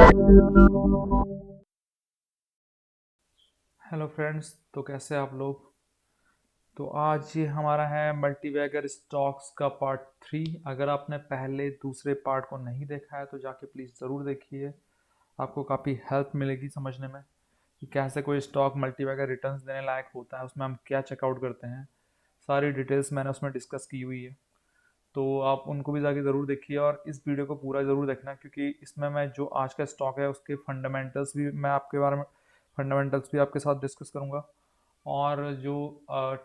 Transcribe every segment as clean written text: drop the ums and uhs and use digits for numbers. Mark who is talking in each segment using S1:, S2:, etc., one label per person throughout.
S1: Hello friends, तो कैसे हैं आप लोग। तो आज ये हमारा है मल्टीबैगर स्टॉक्स का पार्ट 3। अगर आपने पहले दूसरे पार्ट को नहीं देखा है तो जाके प्लीज़ ज़रूर देखिए। आपको काफ़ी हेल्प मिलेगी समझने में कि कैसे कोई स्टॉक मल्टीबैगर रिटर्न्स देने लायक होता है, उसमें हम क्या चेकआउट करते हैं। सारी डिटेल्स मैंने उसमें डिस्कस की हुई है, तो आप उनको भी जाके ज़रूर देखिए और इस वीडियो को पूरा ज़रूर देखना, क्योंकि इसमें मैं जो आज का स्टॉक है उसके फंडामेंटल्स भी मैं आपके बारे में फंडामेंटल्स भी आपके साथ डिस्कस करूंगा। और जो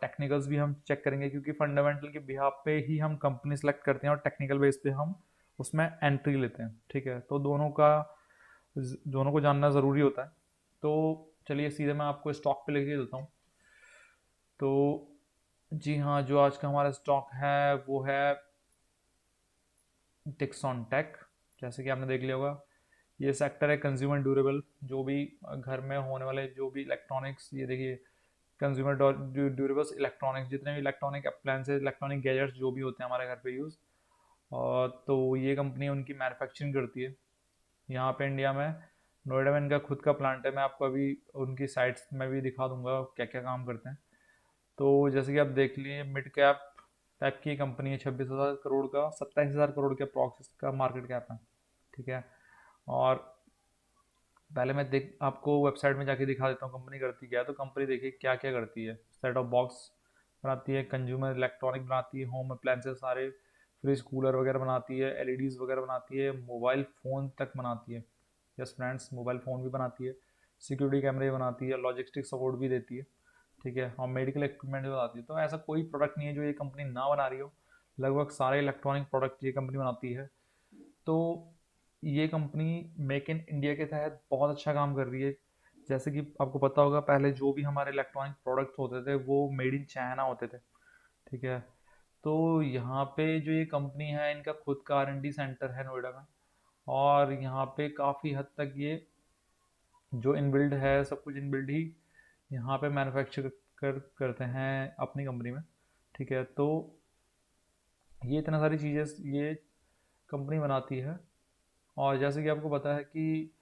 S1: टेक्निकल्स भी हम चेक करेंगे, क्योंकि फंडामेंटल के बिहाफ पे ही हम कंपनी सेलेक्ट करते हैं और टेक्निकल बेस पे हम उसमें एंट्री लेते हैं। ठीक है, तो दोनों को जानना ज़रूरी होता है। तो चलिए सीधे मैं आपको स्टॉक पे लेके चलता हूँ। तो जी हाँ, जो आज का हमारा स्टॉक है वो है टिक्सॉन टेक। जैसे कि आपने देख लिया होगा, ये सेक्टर है कंज्यूमर ड्यूरेबल, जो भी घर में होने वाले जो भी इलेक्ट्रॉनिक्स, ये देखिए कंज्यूमर ड्यूरेबल्स इलेक्ट्रॉनिक्स, जितने भी इलेक्ट्रॉनिक अप्लायंसेज इलेक्ट्रॉनिक गैजेट्स जो भी होते हैं हमारे घर पे यूज़, और तो ये कंपनी उनकी मैन्युफैक्चरिंग करती है यहाँ पे इंडिया में। नोएडा में इनका खुद का प्लांट है, मैं आपको अभी उनकी साइट्स में भी दिखा दूंगा क्या क्या काम करते हैं। तो जैसे कि आप देख लिए, मिड कैप टाइप की कंपनी है, 26,000 करोड़ का, 27,000 करोड़ के अप्रॉक्स का मार्केट कैप है। ठीक है, और पहले मैं देख आपको वेबसाइट में जाके दिखा देता हूँ कंपनी करती क्या है। तो कंपनी देखिए क्या क्या करती है। सेट ऑफ बॉक्स बनाती है, कंज्यूमर इलेक्ट्रॉनिक बनाती है, होम अप्लायंसेस सारे, फ्रिज कूलर वगैरह बनाती है, एलईडीज वगैरह बनाती है, मोबाइल फ़ोन तक बनाती है। यस फ्रेंड्स, मोबाइल फ़ोन भी बनाती है, सिक्योरिटी कैमरे बनाती है, लॉजिस्टिक सपोर्ट भी देती है। ठीक है, और मेडिकल इक्विपमेंट भी बनाती है। तो ऐसा कोई प्रोडक्ट नहीं है जो ये कंपनी ना बना रही हो, लगभग सारे इलेक्ट्रॉनिक प्रोडक्ट ये कंपनी बनाती है। तो ये कंपनी मेक इन इंडिया के तहत बहुत अच्छा काम कर रही है। जैसे कि आपको पता होगा, पहले जो भी हमारे इलेक्ट्रॉनिक प्रोडक्ट्स होते थे वो मेड इन चाइना होते थे। ठीक है, तो यहाँ पे जो ये कंपनी है इनका खुद का R&D सेंटर है नोएडा में, और यहाँ पे काफ़ी हद तक ये जो इनबिल्ड है, सब कुछ इनबिल्ड ही यहाँ पे मैन्युफैक्चर करते हैं अपनी कंपनी में। ठीक है, तो ये इतना सारी चीज़ें ये कंपनी बनाती है। और जैसे कि आपको पता है कि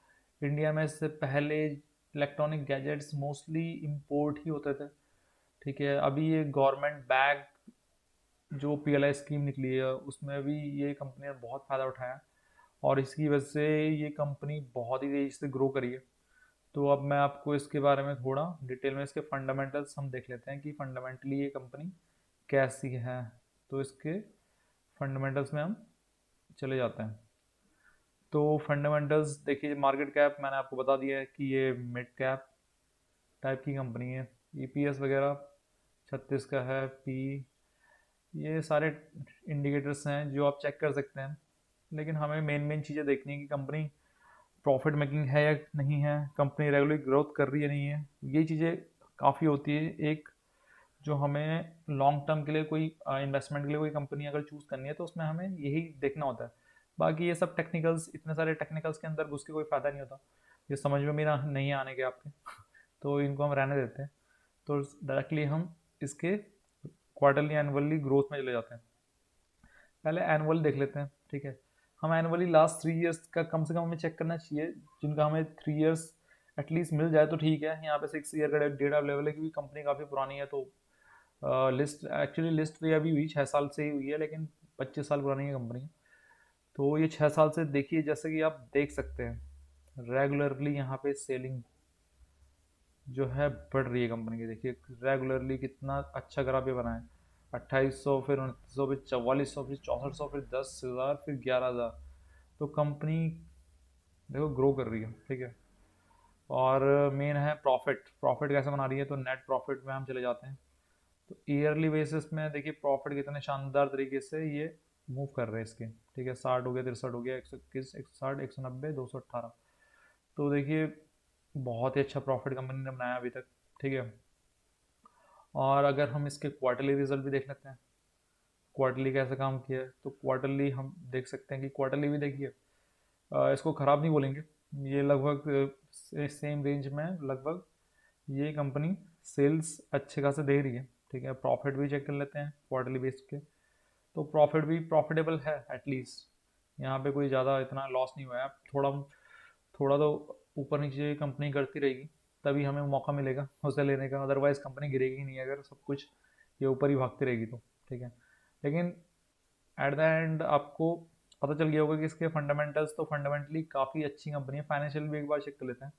S1: इंडिया में इससे पहले इलेक्ट्रॉनिक गैजेट्स मोस्टली इंपोर्ट ही होते थे। ठीक है, अभी ये गवर्नमेंट बैग जो PLI स्कीम निकली है उसमें भी ये कंपनी ने बहुत फ़ायदा उठाया, और इसकी वजह से ये कंपनी बहुत ही तेज़ी से ग्रो करी है। तो अब मैं आपको इसके बारे में थोड़ा डिटेल में इसके फंडामेंटल्स हम देख लेते हैं कि फंडामेंटली ये कंपनी कैसी है। तो इसके फंडामेंटल्स में हम चले जाते हैं। तो फंडामेंटल्स देखिए, मार्केट कैप मैंने आपको बता दिया है कि ये मिड कैप टाइप की कंपनी है। EPS वगैरह 36 का है, पी, ये सारे इंडिकेटर्स हैं जो आप चेक कर सकते हैं। लेकिन हमें मेन मेन चीज़ें देखनी है कि कंपनी प्रॉफिट मेकिंग है या नहीं है, कंपनी रेगुलर ग्रोथ कर रही है नहीं है। ये चीज़ें काफ़ी होती है। एक जो हमें लॉन्ग टर्म के लिए कोई इन्वेस्टमेंट के लिए कोई कंपनी अगर चूज़ करनी है तो उसमें हमें यही देखना होता है। बाकी ये सब टेक्निकल्स, इतने सारे टेक्निकल्स के अंदर घुस के कोई फ़ायदा नहीं होता, ये समझ में भी ना नहीं आने के आपके तो इनको हम रहने देते हैं। तो डायरेक्टली हम इसके क्वार्टरली एनुअली ग्रोथ में चले जाते हैं। पहले एनुअल देख लेते हैं। ठीक है, हम एनुअली लास्ट 3 ईयर्स का कम से कम हमें चेक करना चाहिए, जिनका हमें 3 ईयर्स एटलीस्ट मिल जाए तो ठीक है। यहाँ पे 6 ईयर का डेटा अवेलेबल है, क्योंकि कंपनी काफ़ी पुरानी है। तो लिस्ट एक्चुअली लिस्ट तो अभी हुई 6 साल से ही हुई है, लेकिन 25 साल पुरानी है कंपनी। तो ये 6 साल से देखिए, जैसे कि आप देख सकते हैं रेगुलरली यहाँ पे सेलिंग जो है बढ़ रही है कंपनी की। देखिए रेगुलरली कितना अच्छा ग्राफ ये बना है, 2800, फिर 2900, फिर 4400, फिर 6400, फिर 10,000, फिर 11,000। तो कंपनी देखो ग्रो कर रही है। ठीक है, और मेन है प्रॉफिट। प्रॉफिट कैसे बना रही है, तो नेट प्रॉफिट में हम चले जाते हैं। तो ईयरली बेसिस में देखिए प्रॉफिट कितने शानदार तरीके से ये मूव कर रहे हैं इसके। ठीक है, 60 हो गया, 63 हो गया, 121, 160, 190, 218। तो देखिए बहुत ही अच्छा प्रॉफिट कंपनी ने बनाया अभी तक। ठीक है, और अगर हम इसके क्वार्टरली रिजल्ट भी देख लेते हैं, क्वार्टरली कैसे काम किया है, तो क्वार्टरली हम देख सकते हैं कि क्वार्टरली भी देखिए इसको ख़राब नहीं बोलेंगे। ये लगभग सेम रेंज में लगभग ये कंपनी सेल्स अच्छे खासे दे रही है। ठीक है, प्रॉफिट भी चेक कर लेते हैं क्वार्टरली बेस के। तो प्रॉफिट भी प्रॉफिटेबल है एटलीस्ट, यहाँ पे कोई ज़्यादा इतना लॉस नहीं हुआ है। थोड़ा थोड़ा तो ऊपर नीचे कंपनी करती रहेगी, तभी हमें मौका मिलेगा उसे लेने का, अदरवाइज़ कंपनी गिरेगी ही नहीं अगर सब कुछ ये ऊपर ही भागती रहेगी तो। ठीक है, लेकिन एट द एंड आपको पता चल गया होगा कि इसके फंडामेंटल्स तो फंडामेंटली काफ़ी अच्छी कंपनी है। फाइनेंशियल भी एक बार चेक कर लेते हैं।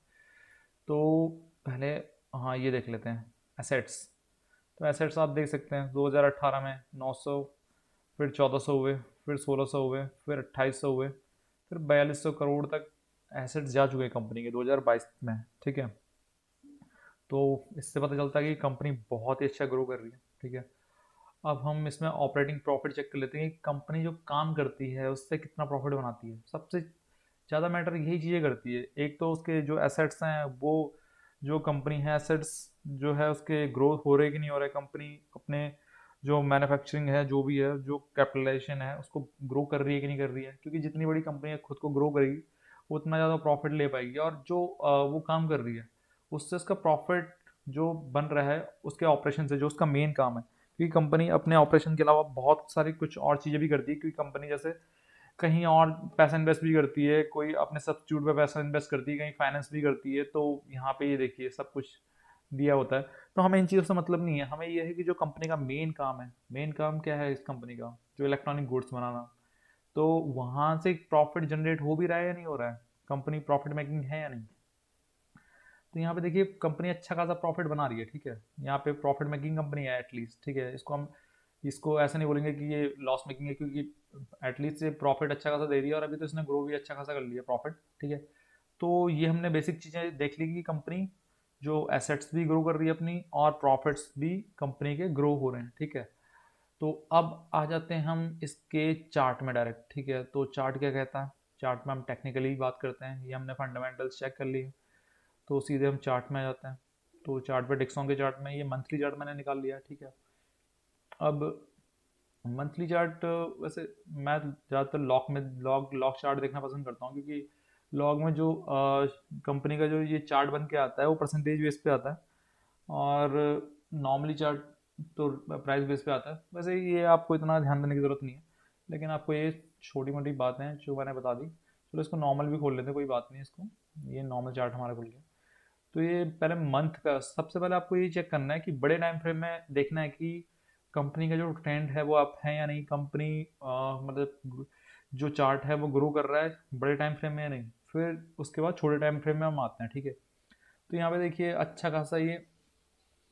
S1: तो पहले, हाँ ये देख लेते हैं एसेट्स। तो एसेट्स आप देख सकते हैं 2018 में 900, फिर 1400 हुए, फिर 1600 हुए, फिर 2800 हुए, फिर 4200 करोड़ तक एसेट्स जा चुके हैं कंपनी के 2022 में। ठीक है, तो इससे पता चलता है कि कंपनी बहुत ही अच्छा ग्रो कर रही है। ठीक है, अब हम इसमें ऑपरेटिंग प्रॉफिट चेक कर लेते हैं कि कंपनी जो काम करती है उससे कितना प्रॉफिट बनाती है। सबसे ज़्यादा मैटर यही चीज़ें करती है। एक तो उसके जो एसेट्स हैं वो, जो कंपनी है एसेट्स जो है उसके ग्रोथ हो रहे कि नहीं हो रहे, कंपनी अपने जो मैन्युफैक्चरिंग है जो भी है, जो कैपिटलाइजेशन है उसको ग्रो कर रही है कि नहीं कर रही है। क्योंकि जितनी बड़ी कंपनी खुद को ग्रो करेगी उतना ज़्यादा प्रॉफिट ले पाएगी, और जो वो काम कर रही है उससे उसका प्रॉफिट जो बन रहा है उसके ऑपरेशन से, जो उसका मेन काम है। क्योंकि कंपनी अपने ऑपरेशन के अलावा बहुत सारी कुछ और चीज़ें भी करती है। क्योंकि कंपनी जैसे कहीं और पैसा इन्वेस्ट भी करती है, कोई अपने सब्स्टिट्यूट पे पैसा इन्वेस्ट करती है, कहीं फाइनेंस भी करती है। तो यहाँ पे ये देखिए सब कुछ दिया होता है। तो हमें इन चीज़ों से मतलब नहीं है, हमें ये है कि जो कंपनी का मेन काम है, मेन काम क्या है इस कंपनी का, जो इलेक्ट्रॉनिक गुड्स बनाना। तो वहाँ से प्रॉफिट जनरेट हो भी रहा है या नहीं हो रहा है, कंपनी प्रॉफिट मेकिंग है या नहीं। तो यहाँ पे देखिए कंपनी अच्छा खासा प्रॉफिट बना रही है। ठीक है, यहाँ पे प्रॉफिट मेकिंग कंपनी है एटलीस्ट। ठीक है, इसको हम, इसको ऐसे नहीं बोलेंगे कि ये लॉस मेकिंग है, क्योंकि एटलीस्ट ये प्रॉफिट अच्छा खासा दे रही है, और अभी तो इसने ग्रो भी अच्छा खासा कर लिया प्रॉफिट। ठीक है, तो ये हमने बेसिक चीज़ें देख ली कि कंपनी जो एसेट्स भी ग्रो कर रही है अपनी, और प्रॉफिट्स भी कंपनी के ग्रो हो रहे हैं। ठीक है, तो अब आ जाते हैं हम इसके चार्ट में डायरेक्ट। ठीक है, तो चार्ट क्या कहता है, चार्ट में हम टेक्निकली बात करते हैं। ये हमने फंडामेंटल्स चेक कर लिए, तो सीधे हम चार्ट में आ जाते हैं। तो चार्ट पे डिक्सॉन के चार्ट में ये मंथली चार्ट मैंने निकाल लिया। ठीक है, अब मंथली चार्ट वैसे मैं ज़्यादातर लॉक में लॉग लॉग चार्ट देखना पसंद करता हूँ, क्योंकि लॉग में जो कंपनी का जो ये चार्ट बन के आता है वो परसेंटेज बेस पे आता है, और नॉर्मली चार्ट तो प्राइस बेस पे आता है। वैसे ये आपको इतना ध्यान देने की ज़रूरत नहीं है, लेकिन आपको ये छोटी मोटी बातें हैं जो मैंने बता दी। चलो इसको नॉर्मल भी खोल लेते हैं, कोई बात नहीं। इसको, ये नॉर्मल चार्ट हमारा खुल गया। तो ये पहले मंथ का, सबसे पहले आपको ये चेक करना है कि बड़े टाइम फ्रेम में देखना है कि कंपनी का जो ट्रेंड है वो अप है या नहीं। कंपनी मतलब जो चार्ट है वो ग्रो कर रहा है बड़े टाइम फ्रेम में या नहीं। फिर उसके बाद छोटे टाइम फ्रेम में हम आते हैं। ठीक है, तो यहाँ पे देखिए अच्छा खासा ये,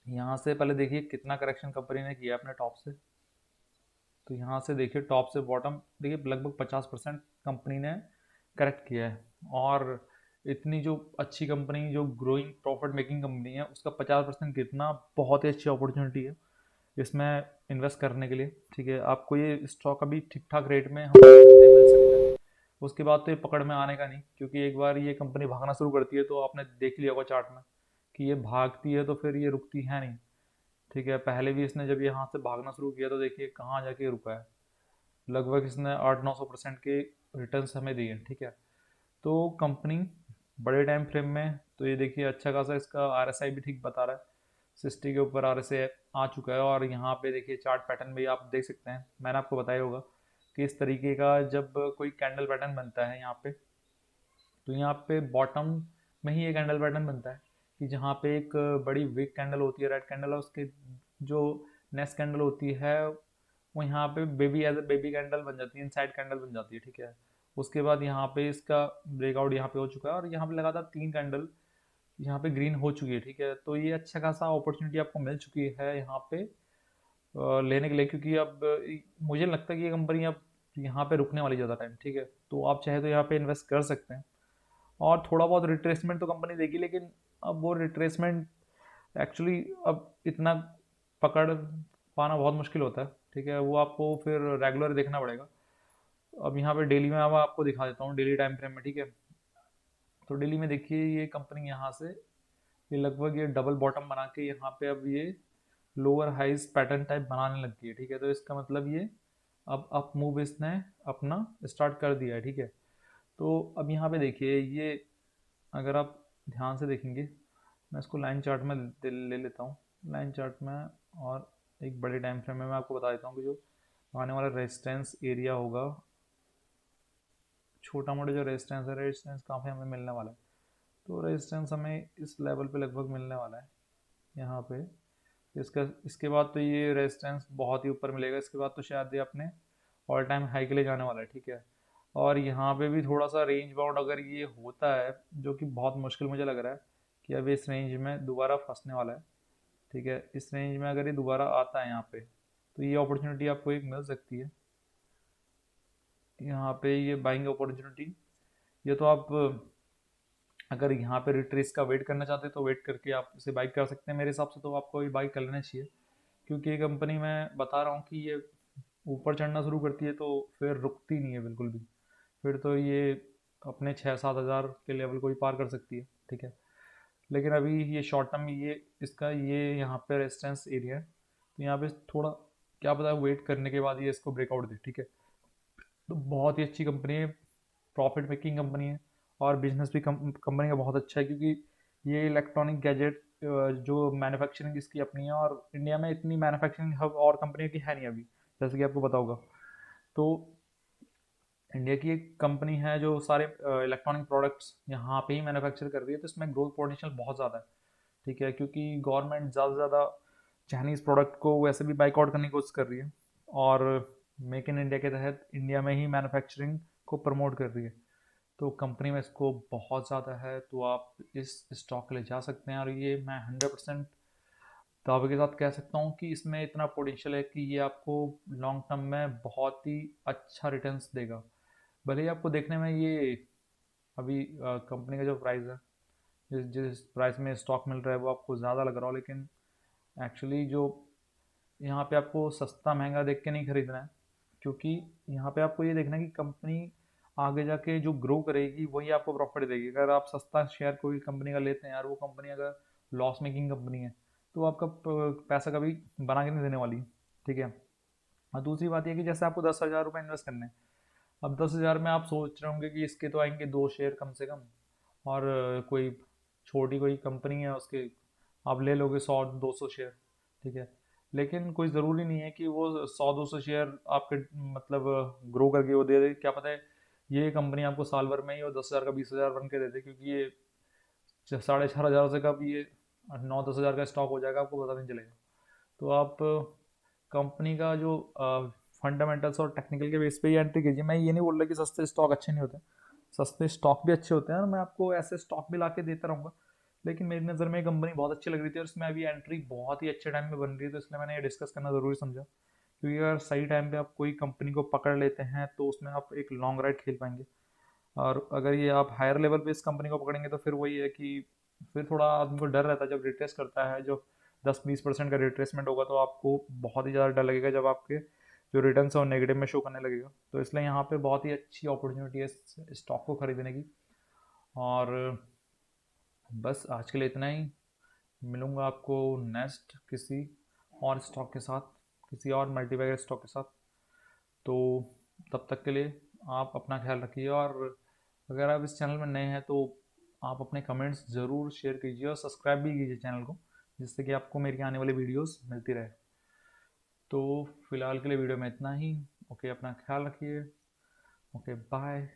S1: यहाँ से पहले देखिए कितना करेक्शन कंपनी ने किया अपने टॉप से। तो यहाँ से देखिए टॉप से बॉटम देखिए लगभग 50% कंपनी ने करेक्ट किया है। और इतनी जो अच्छी कंपनी, जो ग्रोइंग प्रॉफिट मेकिंग कंपनी है, उसका 50% कितना बहुत ही अच्छी अपॉर्चुनिटी है इसमें इन्वेस्ट करने के लिए। ठीक है, आपको ये स्टॉक अभी ठीक ठाक रेट में हम मिल सकता है। उसके बाद तो ये पकड़ में आने का नहीं, क्योंकि एक बार ये कंपनी भागना शुरू करती है तो आपने देख लिया होगा चार्ट में कि ये भागती है तो फिर ये रुकती है नहीं। ठीक है, पहले भी इसने जब यहाँ से भागना शुरू किया तो देखिए कहाँ जाके रुका है। लगभग इसने 800-900% के रिटर्न्स हमें दिए। ठीक है, तो कंपनी बड़े टाइम फ्रेम में, तो ये देखिए अच्छा खासा इसका आरएसआई भी ठीक बता रहा है। 60 के ऊपर आरएसआई आ चुका है, और यहाँ पे देखिए चार्ट पैटर्न भी आप देख सकते हैं। मैंने आपको बताया होगा कि इस तरीके का जब कोई कैंडल पैटर्न बनता है यहाँ पे, तो यहाँ पे बॉटम में ही एक कैंडल पैटर्न बनता है कि जहाँ पे एक बड़ी विक कैंडल होती है, रेड कैंडल, और उसके जो नेक्स्ट कैंडल होती है वो यहाँ पे baby as a baby candle बन जाती है, इनसाइड कैंडल बन जाती है। ठीक है, उसके बाद यहाँ पे इसका ब्रेकआउट यहाँ पे हो चुका है, और यहाँ पे लगातार 3 कैंडल यहाँ पे ग्रीन हो चुकी है। ठीक है, तो ये अच्छा खासा अपॉर्चुनिटी आपको मिल चुकी है यहाँ पे लेने के लिए। क्योंकि अब मुझे लगता है कि ये कंपनी अब यहाँ पे रुकने वाली ज़्यादा टाइम। ठीक है, तो आप चाहे तो यहाँ पे इन्वेस्ट कर सकते हैं, और थोड़ा बहुत रिट्रेसमेंट तो कंपनी देगी, लेकिन अब वो रिट्रेसमेंट एक्चुअली अब इतना पकड़ पाना बहुत मुश्किल होता है। ठीक है, वो आपको फिर रेगुलर देखना पड़ेगा। अब यहाँ पे डेली में अब आपको दिखा देता हूँ डेली टाइम फ्रेम में। ठीक है, तो डेली में देखिए ये कंपनी यहाँ से ये लगभग ये डबल बॉटम बना के यहाँ पे अब ये लोअर हाइज पैटर्न टाइप बनाने लग गई है। ठीक है, तो इसका मतलब ये अब अप मूव इसने अपना स्टार्ट कर दिया है। ठीक है, तो अब यहाँ पे देखिए ये, अगर आप ध्यान से देखेंगे, मैं इसको लाइन चार्ट में ले लेता हूँ, लाइन चार्ट में, और एक बड़े टाइम फ्रेम में मैं आपको बता देता हूँ कि जो आने वाला रेजिस्टेंस एरिया होगा, छोटा मोटा जो रेजिस्टेंस है, रेजिस्टेंस कहाँ पे हमें मिलने वाला है। तो रेजिस्टेंस हमें इस लेवल पे लगभग मिलने वाला है यहाँ पे। इसके बाद तो ये रेजिस्टेंस बहुत ही ऊपर मिलेगा, इसके बाद तो शायद ये अपने ऑल टाइम हाई के लिए जाने वाला है, ठीक है। और यहाँ पे भी थोड़ा सा रेंज बाउंड अगर ये होता है, जो कि बहुत मुश्किल मुझे लग रहा है कि अब इस रेंज में दोबारा फंसने वाला है, ठीक है। इस रेंज में अगर ये दोबारा आता है यहाँ पे, तो ये अपॉर्चुनिटी आपको एक मिल सकती है यहाँ पे, ये बाइंग अपॉर्चुनिटी। ये तो आप अगर यहाँ पे रिट्रेस का वेट करना चाहते हैं तो वेट करके आप इसे बाई कर सकते हैं। मेरे हिसाब से तो आपको ये बाई कर लेना चाहिए, क्योंकि ये कंपनी मैं बता रहा हूँ कि ये ऊपर चढ़ना शुरू करती है तो फिर रुकती नहीं है बिल्कुल भी। फिर तो ये अपने 6-7 हज़ार के लेवल को भी पार कर सकती है, ठीक है। लेकिन अभी ये शॉर्ट टर्म ये इसका ये यहाँ पे रेजिस्टेंस एरिया है, तो यहाँ पे थोड़ा क्या पता है वेट करने के बाद ये इसको ब्रेकआउट दे, ठीक है। तो बहुत ही अच्छी कंपनी है, प्रॉफिट मेकिंग कंपनी है, और बिजनेस भी कंपनी का बहुत अच्छा है, क्योंकि ये इलेक्ट्रॉनिक गैजेट जो मैन्युफैक्चरिंग इसकी अपनी है, और इंडिया में इतनी मैन्युफैक्चरिंग हब और कंपनियों की है नहीं अभी, जैसे कि आपको पता होगा। तो इंडिया की एक कंपनी है जो सारे इलेक्ट्रॉनिक प्रोडक्ट्स यहाँ पे ही मैन्युफैक्चर कर रही है, तो इसमें ग्रोथ पोटेंशियल बहुत ज़्यादा है, ठीक है। क्योंकि गवर्नमेंट ज़्यादा से ज़्यादा चाइनीज़ प्रोडक्ट को वैसे भी बाइकआउट करने की कोशिश कर रही है, और मेक इन इंडिया के तहत इंडिया में ही मैन्युफैक्चरिंग को प्रमोट कर रही है। तो कंपनी में इसको बहुत ज़्यादा है, तो आप इस स्टॉक के लिए जा सकते हैं, और ये मैं 100% दावे के साथ कह सकता हूँ कि इसमें इतना पोटेंशियल है कि ये आपको लॉन्ग टर्म में बहुत ही अच्छा रिटर्न्स देगा। भले ही आपको देखने में ये अभी कंपनी का जो प्राइस है, जिस जिस प्राइस में स्टॉक मिल रहा है वो आपको ज़्यादा लग रहा हो, लेकिन एक्चुअली जो यहाँ पे आपको सस्ता महंगा देख के नहीं खरीदना है, क्योंकि यहाँ पे आपको ये देखना है कि कंपनी आगे जाके जो ग्रो करेगी वही आपको प्रॉफिट देगी। अगर आप सस्ता शेयर कोई कंपनी का लेते हैं यार, वो कंपनी अगर लॉस मेकिंग कंपनी है, तो आपका पैसा कभी बना के नहीं देने वाली, ठीक है। और दूसरी बात ये कि जैसे आपको 10,000 रुपये इन्वेस्ट करने हैं, अब 10,000 में आप सोच रहे होंगे कि इसके तो आएंगे 2 शेयर कम से कम, और कोई छोटी कोई कंपनी है उसके आप ले लोगे 100-200 शेयर, ठीक है। लेकिन कोई ज़रूरी नहीं है कि वो 100-200 शेयर आपके मतलब ग्रो करके वो दे दे, क्या पता है ये कंपनी आपको साल भर में ही वो 10,000 का 20,000 बन के दे दे, क्योंकि ये 4,500 से कब ये 9-10 हज़ार का स्टॉक हो जाएगा आपको पता नहीं चलेगा। तो आप कंपनी का जो फंडामेंटल्स और टेक्निकल के बेस पे ही एंट्री कीजिए। मैं ये नहीं बोल रहा कि सस्ते स्टॉक अच्छे नहीं होते, सस्ते स्टॉक भी अच्छे होते हैं, और मैं आपको ऐसे स्टॉक भी ला के देता रहूँगा। लेकिन मेरी नज़र में कंपनी बहुत अच्छी लग रही थी, और इसमें अभी एंट्री बहुत ही अच्छे टाइम में बन रही है, तो इसलिए मैंने ये डिस्कस करना ज़रूरी समझा। क्योंकि अगर सही टाइम पे आप कोई कंपनी को पकड़ लेते हैं तो उसमें आप एक लॉन्ग राइड खेल पाएंगे। और अगर ये आप हायर लेवल पे इस कंपनी को पकड़ेंगे तो फिर वही है कि फिर थोड़ा आदमी को डर रहता है जब रिट्रेस करता है, जो 10-20% का रिट्रेसमेंट होगा, तो आपको बहुत ही ज़्यादा डर लगेगा जब आपके जो रिटर्न है वो नेगेटिव में शो करने लगेगा। तो इसलिए यहाँ पे बहुत ही अच्छी अपॉर्चुनिटी है इस स्टॉक को खरीदने की। और बस आज के लिए इतना ही। मिलूँगा आपको नेक्स्ट किसी और स्टॉक के साथ, किसी और मल्टीबैगर स्टॉक के साथ। तो तब तक के लिए आप अपना ख्याल रखिए, और अगर आप इस चैनल में नए हैं तो आप अपने कमेंट्स ज़रूर शेयर कीजिए, और सब्सक्राइब भी कीजिए चैनल को, जिससे कि आपको मेरी आने वाली वीडियोस मिलती रहे। तो फिलहाल के लिए वीडियो में इतना ही। ओके, अपना ख्याल रखिए। Okay, bye.